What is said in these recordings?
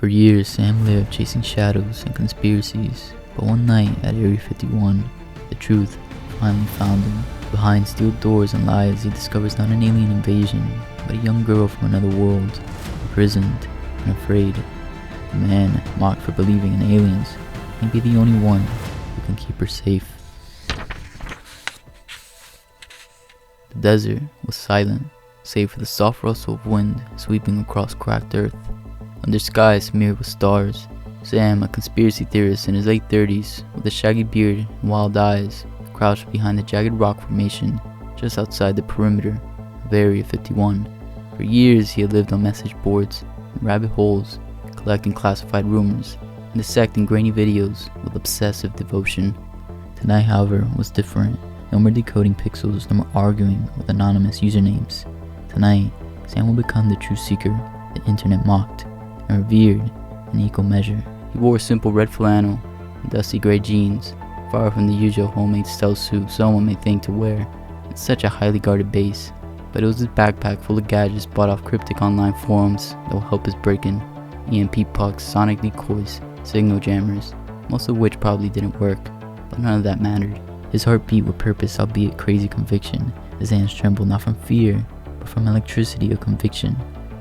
For years, Sam lived chasing shadows and conspiracies, but one night at Area 51, the truth finally found him. Behind steel doors and lies, he discovers not an alien invasion, but a young girl from another world, imprisoned and afraid. The man, mocked for believing in aliens, may be the only one who can keep her safe. The desert was silent, save for the soft rustle of wind sweeping across cracked earth. Under skies smeared with stars, Sam, a conspiracy theorist in his late 30s, with a shaggy beard and wild eyes, crouched behind the jagged rock formation just outside the perimeter of Area 51. For years he had lived on message boards and rabbit holes, collecting classified rumors and dissecting grainy videos with obsessive devotion. Tonight, however, was different. No more decoding pixels, no more arguing with anonymous usernames. Tonight, Sam will become the true seeker the internet mocked and revered in equal measure. He wore a simple red flannel and dusty gray jeans, far from the usual homemade stealth suit someone may think to wear in such a highly guarded base. But it was his backpack full of gadgets bought off cryptic online forums that will help his break-in. EMP pucks, sonic decoys, signal jammers, most of which probably didn't work, but none of that mattered. His heart beat with purpose, albeit crazy conviction. His hands trembled not from fear, but from electricity of conviction.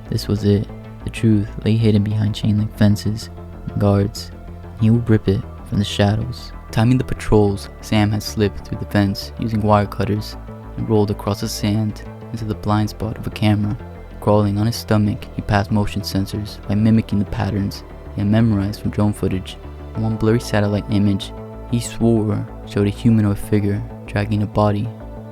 This was it. The truth lay hidden behind chain-link fences and guards, and he would rip it from the shadows. Timing the patrols, Sam had slipped through the fence using wire cutters and rolled across the sand into the blind spot of a camera. Crawling on his stomach, he passed motion sensors by mimicking the patterns he had memorized from drone footage. In one blurry satellite image, he swore showed a humanoid figure dragging a body.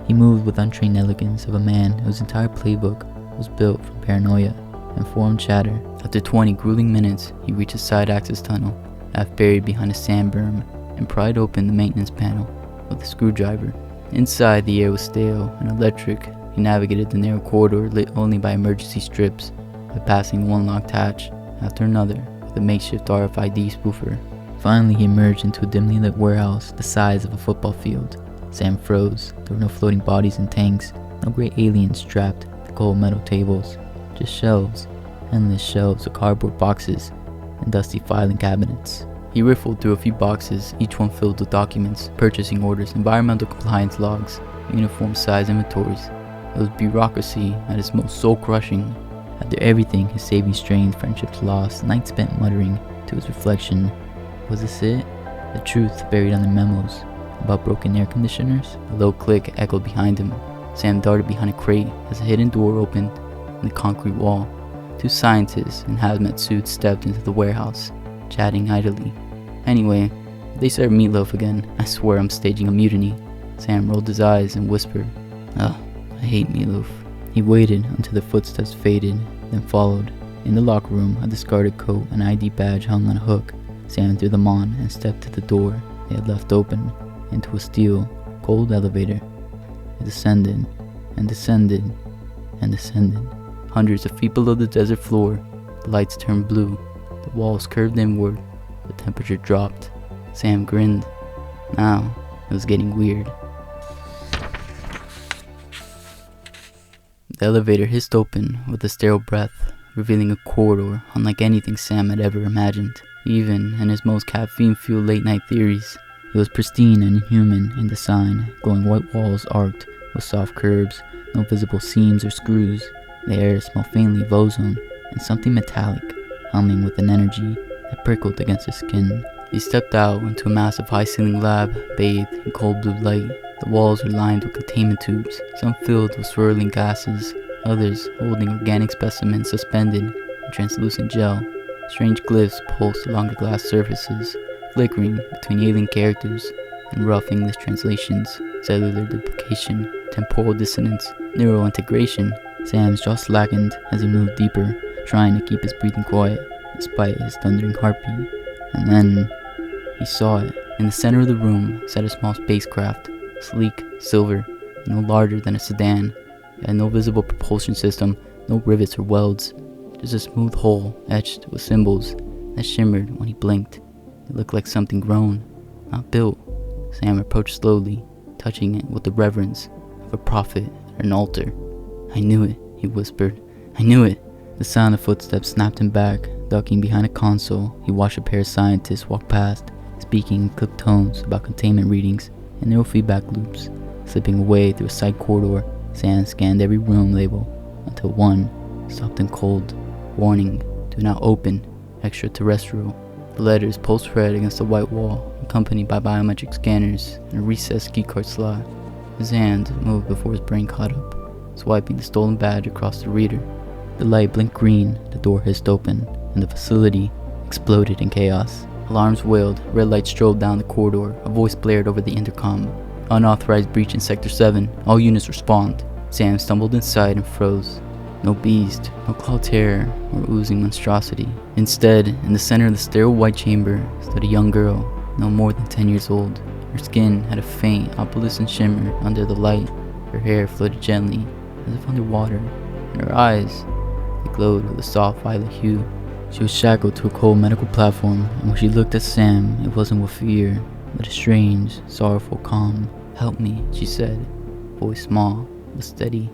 He moved with untrained elegance of a man whose entire playbook was built from paranoia and formed chatter. After 20 grueling minutes, he reached a side access tunnel, half buried behind a sand berm, and pried open the maintenance panel with a screwdriver. Inside, the air was stale and electric. He navigated the narrow corridor lit only by emergency strips, by passing one locked hatch after another with a makeshift RFID spoofer. Finally, he emerged into a dimly lit warehouse the size of a football field. Sam froze. There were no floating bodies and tanks, no great aliens strapped to cold metal tables, just shelves, endless shelves of cardboard boxes and dusty filing cabinets. He riffled through a few boxes, each one filled with documents, purchasing orders, environmental compliance logs, uniform size inventories. It was bureaucracy at its most soul-crushing. After everything, his saving strength, friendships lost, nights spent muttering to his reflection, was this it? The truth buried under memos about broken air conditioners? A low click echoed behind him. Sam darted behind a crate as a hidden door opened in the concrete wall. Two scientists in hazmat suits stepped into the warehouse, chatting idly. Anyway, if they serve meatloaf again, I swear I'm staging a mutiny. Sam rolled his eyes and whispered, "Ugh, I hate meatloaf." He waited until the footsteps faded, then followed. In the locker room, a discarded coat and ID badge hung on a hook. Sam threw them on and stepped to the door they had left open, into a steel, cold elevator. It descended, and descended, and descended. Hundreds of feet below the desert floor, the lights turned blue, the walls curved inward, the temperature dropped. Sam grinned. Now, it was getting weird. The elevator hissed open with a sterile breath, revealing a corridor unlike anything Sam had ever imagined. Even in his most caffeine-fueled late-night theories, it was pristine and inhuman in design, glowing white walls arced with soft curves, no visible seams or screws. The air smelled faintly of ozone and something metallic, humming with an energy that prickled against his skin. He stepped out into a massive high-ceiling lab, bathed in cold blue light. The walls were lined with containment tubes, some filled with swirling gases, others holding organic specimens suspended in translucent gel. Strange glyphs pulsed along the glass surfaces, flickering between alien characters and rough English translations. Cellular duplication, temporal dissonance, neural integration. Sam's jaw slackened as he moved deeper, trying to keep his breathing quiet despite his thundering heartbeat. And then he saw it. In the center of the room sat a small spacecraft, sleek, silver, and no larger than a sedan. It had no visible propulsion system, no rivets or welds, just a smooth hole etched with symbols that shimmered when he blinked. It looked like something grown, not built. Sam approached slowly, touching it with the reverence of a prophet at an altar. "I knew it," he whispered. "I knew it." The sound of footsteps snapped him back, Ducking behind a console, he watched a pair of scientists walk past, speaking in clipped tones about containment readings and neurofeedback loops. Slipping away through a side corridor, Sam scanned every room label until one stopped in cold. Warning, do not open, extraterrestrial. The letters pulsed red against the white wall, accompanied by biometric scanners and a recessed keycard slot. His hand moved before his brain caught up, swiping the stolen badge across the reader. The light blinked green, the door hissed open, and the facility exploded in chaos. Alarms wailed, red lights strolled down the corridor, a voice blared over the intercom. Unauthorized breach in Sector 7, all units respond. Sam stumbled inside and froze. No beast, no claw terror, or oozing monstrosity. Instead, in the center of the sterile white chamber, stood a young girl, no more than 10 years old. Her skin had a faint, opalescent shimmer under the light. Her hair floated gently, as if underwater, and her eyes, they glowed with a soft violet hue. She was shackled to a cold medical platform, and when she looked at Sam, it wasn't with fear, but a strange, sorrowful calm. "Help me," she said, voice small, but steady.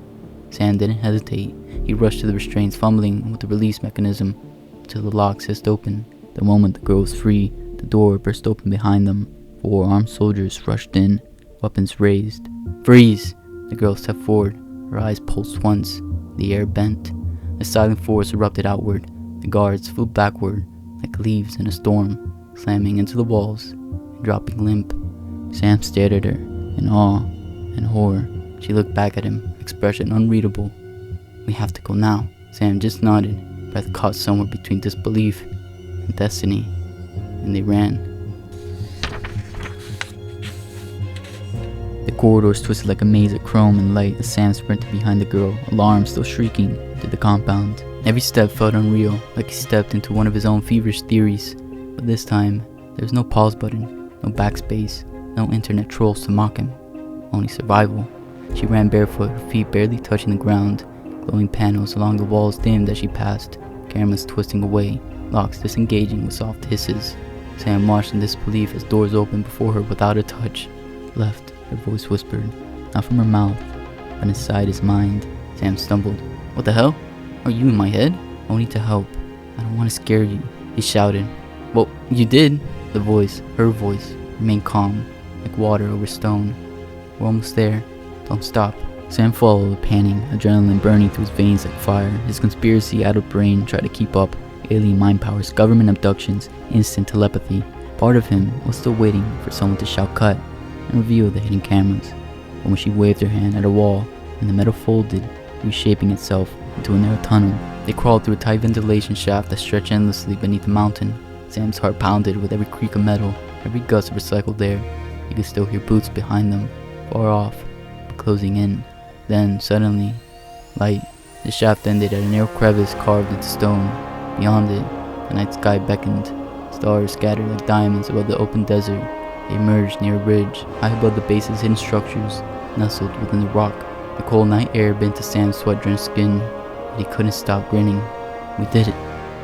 Sam didn't hesitate. He rushed to the restraints, fumbling with the release mechanism, until the locks hissed open. The moment the girl was free, the door burst open behind them. 4 armed soldiers rushed in, weapons raised. "Freeze!" The girl stepped forward. Her eyes pulsed once. The air bent. The silent force erupted outward. The guards flew backward, like leaves in a storm, slamming into the walls and dropping limp. Sam stared at her, in awe and horror. She looked back at him, expression unreadable. "We have to go now." Sam just nodded, breath caught somewhere between disbelief and destiny, and they ran. The corridors twisted like a maze of chrome and light as Sam sprinted behind the girl, alarm still shrieking, to the compound. Every step felt unreal, like he stepped into one of his own feverish theories. But this time, there was no pause button, no backspace, no internet trolls to mock him. Only survival. She ran barefoot, her feet barely touching the ground. Glowing panels along the walls dimmed as she passed, cameras twisting away, locks disengaging with soft hisses. Sam watched in disbelief as doors opened before her without a touch. "Left," her voice whispered, not from her mouth, but inside his mind. Sam stumbled. "What the hell? Are you in my head? I need to help. I don't want to scare you," he shouted. "Well, you did." The voice, her voice, remained calm, like water over stone. "We're almost there. Don't stop." Sam followed, panting, adrenaline burning through his veins like fire. His conspiracy-addled brain tried to keep up. Alien mind powers, government abductions, instant telepathy. Part of him was still waiting for someone to shout cut and reveal the hidden cameras. But when she waved her hand at a wall, and the metal folded, reshaping itself into a narrow tunnel, they crawled through a tight ventilation shaft that stretched endlessly beneath the mountain. Sam's heart pounded with every creak of metal, every gust of recycled air. He could still hear boots behind them, far off, but closing in. Then, suddenly, light. The shaft ended at a narrow crevice carved into stone. Beyond it, the night sky beckoned. Stars scattered like diamonds above the open desert. They emerged near a ridge, high above the base's hidden structures, nestled within the rock. The cold night air bent to Sam's sweat-drenched skin, but he couldn't stop grinning. "We did it.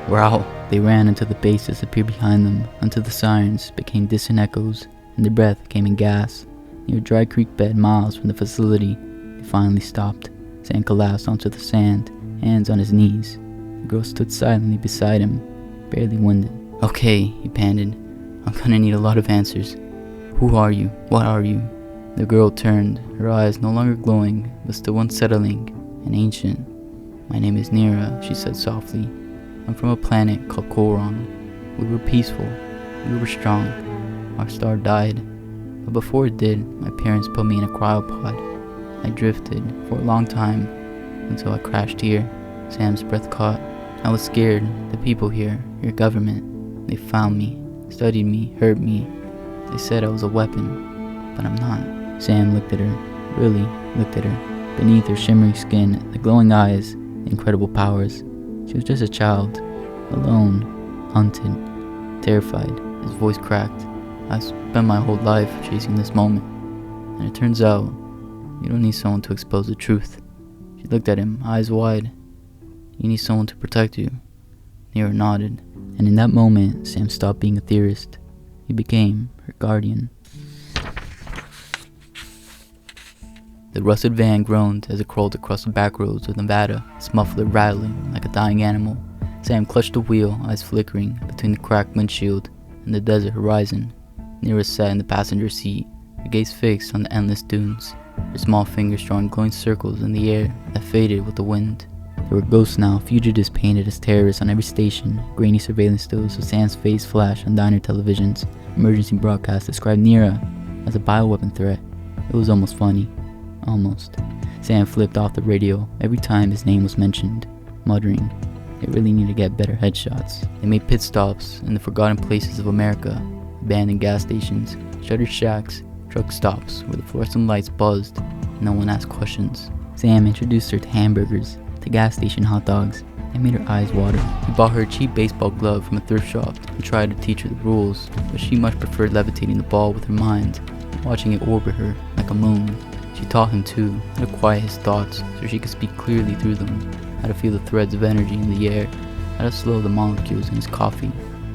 We're out." They ran until the base disappeared behind them, until the sirens became distant echoes, and their breath came in gas. Near a dry creek bed miles from the facility, they finally stopped. Sam collapsed onto the sand, hands on his knees. The girl stood silently beside him, barely winded. "Okay," he panted. "I'm gonna need a lot of answers. Who are you? What are you?" The girl turned, her eyes no longer glowing, but still unsettling and ancient. "My name is Nira," she said softly. "I'm from a planet called Koron. We were peaceful. We were strong. Our star died. But before it did, my parents put me in a cryopod. I drifted for a long time until I crashed here." Sam's breath caught. "I was scared. The people here, your government, they found me, studied me, hurt me. They said I was a weapon, but I'm not." Sam looked at her, really looked at her. Beneath her shimmering skin, the glowing eyes, the incredible powers. She was just a child, alone, hunted, terrified. His voice cracked. "I spent my whole life chasing this moment, and it turns out you don't need someone to expose the truth." She looked at him, eyes wide. "You need someone to protect you." Nira nodded, and in that moment, Sam stopped being a theorist. He became her guardian. The rusted van groaned as it crawled across the back roads of Nevada, its muffler rattling like a dying animal. Sam clutched the wheel, eyes flickering between the cracked windshield and the desert horizon. Nira sat in the passenger seat, her gaze fixed on the endless dunes, her small fingers drawing glowing circles in the air that faded with the wind. There were ghosts now, fugitives painted as terrorists on every station, grainy surveillance stills of Sam's face flashed on diner televisions. Emergency broadcasts described Nira as a bioweapon threat. It was almost funny. Almost. Sam flipped off the radio every time his name was mentioned, muttering, they really need to get better headshots. They made pit stops in the forgotten places of America, abandoned gas stations, shuttered shacks, truck stops where the fluorescent lights buzzed and no one asked questions. Sam introduced her to hamburgers, to gas station hot dogs, and made her eyes water. He bought her a cheap baseball glove from a thrift shop and tried to teach her the rules, but she much preferred levitating the ball with her mind, watching it orbit her like a moon. She taught him too, how to quiet his thoughts so she could speak clearly through them, how to feel the threads of energy in the air, how to slow the molecules in his coffee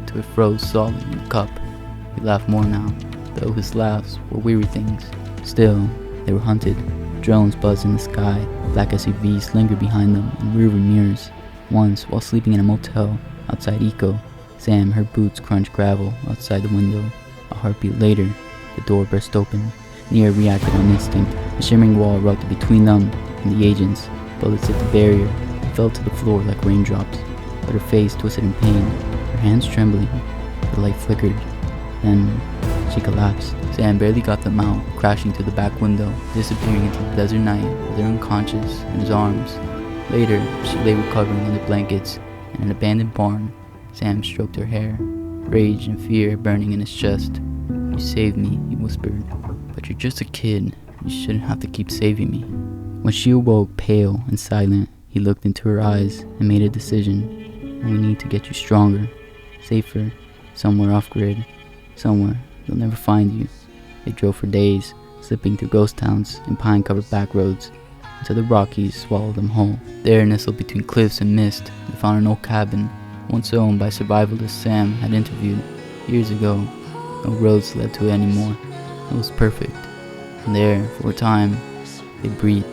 till it froze solid in the cup. He laughed more now, though his laughs were weary things. Still, they were hunted. Drones buzzed in the sky, black SUVs lingered behind them in rearview mirrors. Once, while sleeping in a motel outside Eco, Sam heard boots crunch gravel outside the window. A heartbeat later, the door burst open. Nira reacted on instinct. A shimmering wall erupted between them and the agents. Bullets hit the barrier and fell to the floor like raindrops, but her face twisted in pain, her hands trembling. The light flickered. Then she collapsed. Sam barely got them out, crashing through the back window, disappearing into the desert night with her unconscious in his arms. Later, she lay recovering under blankets in an abandoned barn. Sam stroked her hair, rage and fear burning in his chest. You saved me, he whispered, but you're just a kid. You shouldn't have to keep saving me. When she awoke, pale and silent, he looked into her eyes and made a decision. We need to get you stronger, safer, somewhere off-grid, somewhere they'll never find you. They drove for days, slipping through ghost towns and pine-covered back roads, until the Rockies swallowed them whole. There, nestled between cliffs and mist, they found an old cabin, once owned by survivalists Sam had interviewed years ago. No roads led to it anymore. It was perfect. And there, for a time, they breathed.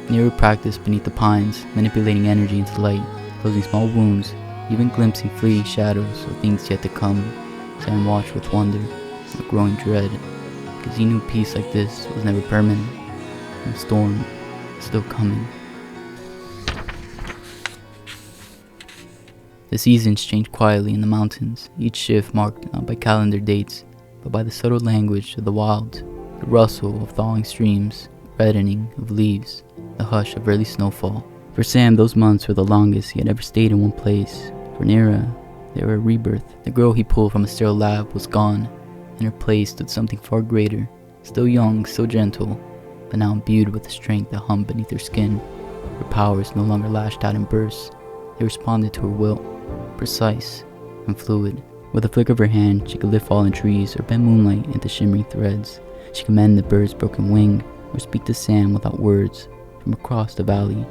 Nira practiced beneath the pines, manipulating energy into light, closing small wounds, even glimpsing fleeting shadows of things yet to come. Sam watched with wonder and a growing dread, because he knew peace like this was never permanent, and the storm was still coming. The seasons changed quietly in the mountains, each shift marked not by calendar dates, but by the subtle language of the wild, the rustle of thawing streams, reddening of leaves, the hush of early snowfall. For Sam, those months were the longest he had ever stayed in one place. For Nira, they were a rebirth. The girl he pulled from a sterile lab was gone. In her place stood something far greater, still young, still gentle, but now imbued with the strength that hummed beneath her skin. Her powers no longer lashed out in bursts. They responded to her will, precise and fluid. With a flick of her hand, she could lift fallen trees or bend moonlight into shimmering threads. She could mend the bird's broken wing or speak to Sam without words from across the valley.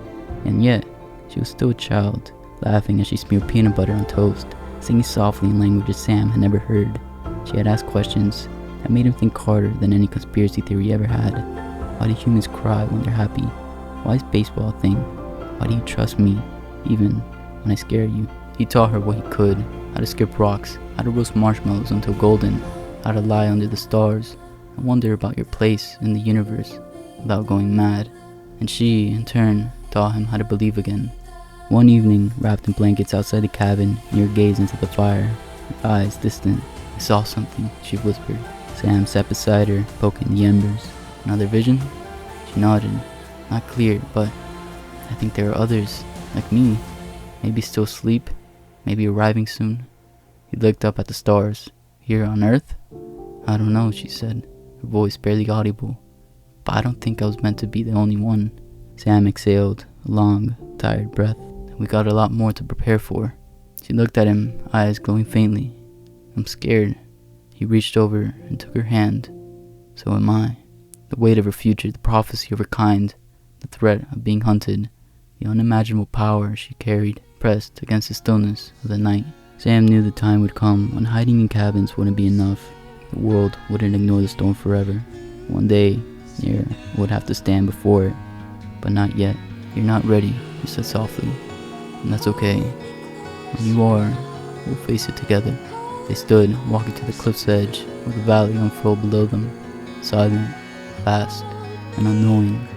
And yet, she was still a child, laughing as she smeared peanut butter on toast, singing softly in languages Sam had never heard. She had asked questions that made him think harder than any conspiracy theory he ever had. Why do humans cry when they're happy? Why is baseball a thing? Why do you trust me, even when I scare you? He taught her what he could, how to skip rocks, how to roast marshmallows until golden, how to lie under the stars and wonder about your place in the universe without going mad. And she, in turn, taught him how to believe again. One evening, wrapped in blankets outside the cabin, Nira gazed into the fire, her eyes distant. I saw something, she whispered. Sam sat beside her, poking the embers. Another vision? She nodded. Not clear, but I think there are others, like me. Maybe still asleep, maybe arriving soon. He looked up at the stars. Here on Earth? I don't know, she said, her voice barely audible. But I don't think I was meant to be the only one. Sam exhaled, a long, tired breath. We got a lot more to prepare for. She looked at him, eyes glowing faintly. I'm scared. He reached over and took her hand. So am I. The weight of her future, the prophecy of her kind, the threat of being hunted, the unimaginable power she carried, pressed against the stillness of the night. Sam knew the time would come when hiding in cabins wouldn't be enough. The world wouldn't ignore the storm forever. One day, Nira would have to stand before it. But not yet. You're not ready, he said softly. And that's okay. When you are, we'll face it together. They stood, walking to the cliff's edge, where the valley unfurled below them, silent, vast, and unknowing.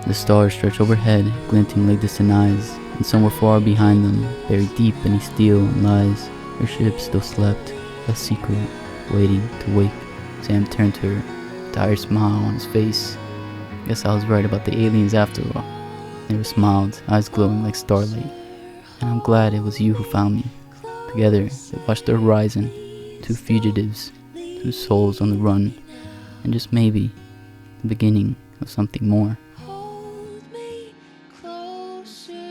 The stars stretched overhead, glinting like distant eyes, and somewhere far behind them, buried deep beneath steel and lies, her ship still slept, a secret, waiting to wake. Sam turned to her, a tired smile on his face. Guess I was right about the aliens after all. Never smiled, eyes glowing like starlight. And I'm glad it was you who found me. Together, we watched the horizon, two fugitives, two souls on the run, and just maybe, the beginning of something more. Hold me closer.